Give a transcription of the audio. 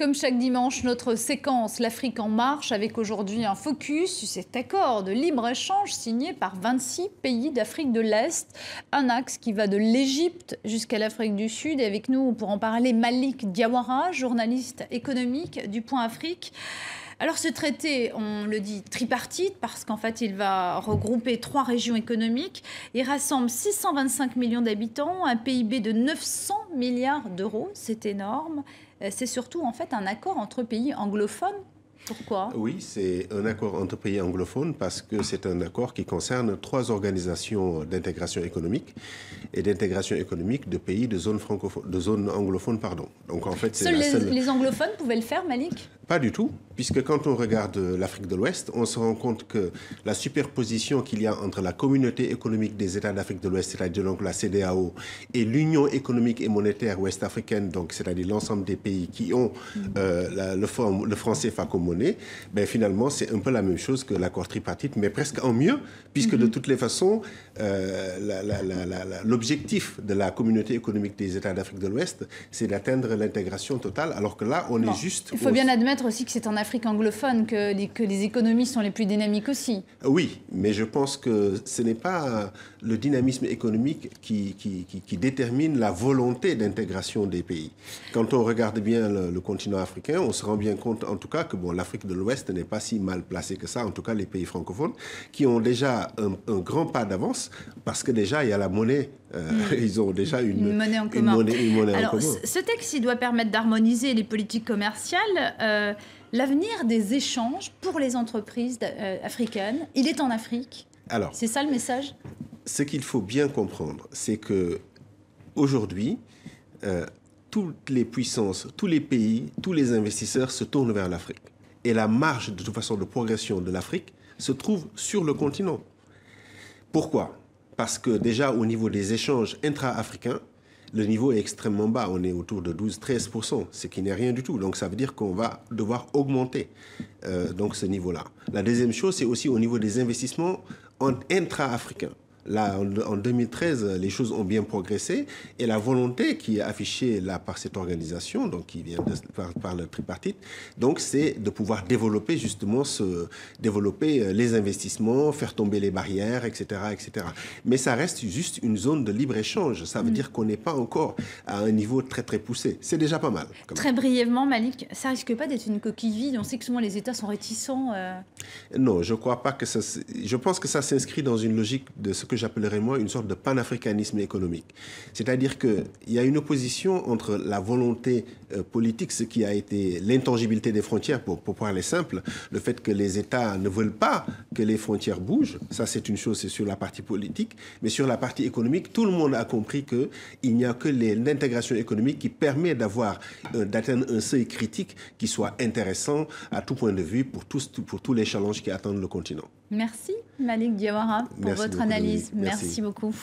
Comme chaque dimanche, notre séquence L'Afrique en marche avec aujourd'hui un focus sur cet accord de libre-échange signé par 26 pays d'Afrique de l'Est. Un axe qui va de l'Égypte jusqu'à l'Afrique du Sud. Et avec nous, pour en parler, Malik Diawara, journaliste économique du Point Afrique. Alors ce traité, on le dit tripartite parce qu'en fait il va regrouper 3 régions économiques. Il rassemble 625 millions d'habitants, un PIB de 900 milliards d'euros, c'est énorme. C'est surtout en fait un accord entre pays anglophones. Pourquoi? Oui, c'est un accord entre pays anglophones parce que c'est un accord qui concerne 3 organisations d'intégration économique et d'intégration économique de pays de zone anglophone, pardon. Donc en fait, c'est les anglophones pouvaient le faire, Malik? Pas du tout, puisque quand on regarde l'Afrique de l'Ouest, on se rend compte que la superposition qu'il y a entre la communauté économique des États d'Afrique de l'Ouest, c'est-à-dire donc la CEDEAO, et l'Union économique et monétaire ouest-africaine, donc c'est-à-dire l'ensemble des pays qui ont le franc CFA comme monnaie, ben finalement c'est un peu la même chose que l'accord tripartite, mais presque en mieux, puisque de toutes les façons, l'objectif de la communauté économique des États d'Afrique de l'Ouest, c'est d'atteindre l'intégration totale, alors que là, on est juste... Il faut bien admettre aussi que c'est en Afrique anglophone que les économies sont les plus dynamiques aussi. Oui, mais je pense que ce n'est pas le dynamisme économique qui détermine la volonté d'intégration des pays. Quand on regarde bien le continent africain, on se rend bien compte en tout cas que bon, l'Afrique de l'Ouest n'est pas si mal placée que ça, en tout cas les pays francophones, qui ont déjà un grand pas d'avance parce que déjà il y a la monnaie, ils ont déjà une monnaie en commun. Alors, ce texte, il doit permettre d'harmoniser les politiques commerciales. L'avenir des échanges pour les entreprises africaines, il est en Afrique. Alors, c'est ça le message? Ce qu'il faut bien comprendre, c'est que aujourd'hui, toutes les puissances, tous les pays, tous les investisseurs se tournent vers l'Afrique. Et la marge de toute façon de progression de l'Afrique se trouve sur le continent. Pourquoi? Parce que déjà au niveau des échanges intra-africains, le niveau est extrêmement bas. On est autour de 12-13%, ce qui n'est rien du tout. Donc ça veut dire qu'on va devoir augmenter donc ce niveau-là. La deuxième chose, c'est aussi au niveau des investissements intra-africains. Là, en 2013, les choses ont bien progressé et la volonté qui est affichée là par cette organisation, donc qui vient par le tripartite, donc c'est de pouvoir développer justement développer les investissements, faire tomber les barrières, etc., etc. Mais ça reste juste une zone de libre-échange. Ça veut dire qu'on n'est pas encore à un niveau très très poussé. C'est déjà pas mal. Très brièvement, Malik, ça risque pas d'être une coquille vide? On sait que souvent les États sont réticents. Non, je crois pas que ça. Je pense que ça s'inscrit dans une logique de ce que j'appellerais moi une sorte de panafricanisme économique. C'est-à-dire qu'il y a une opposition entre la volonté politique, ce qui a été l'intangibilité des frontières, pour parler simple, le fait que les États ne veulent pas que les frontières bougent, ça c'est une chose, c'est sur la partie politique, mais sur la partie économique, tout le monde a compris qu'il n'y a que l'intégration économique qui permet d'atteindre un seuil critique qui soit intéressant à tout point de vue pour tous les challenges qui attendent le continent. Merci Malik Diawara pour votre analyse. Merci beaucoup.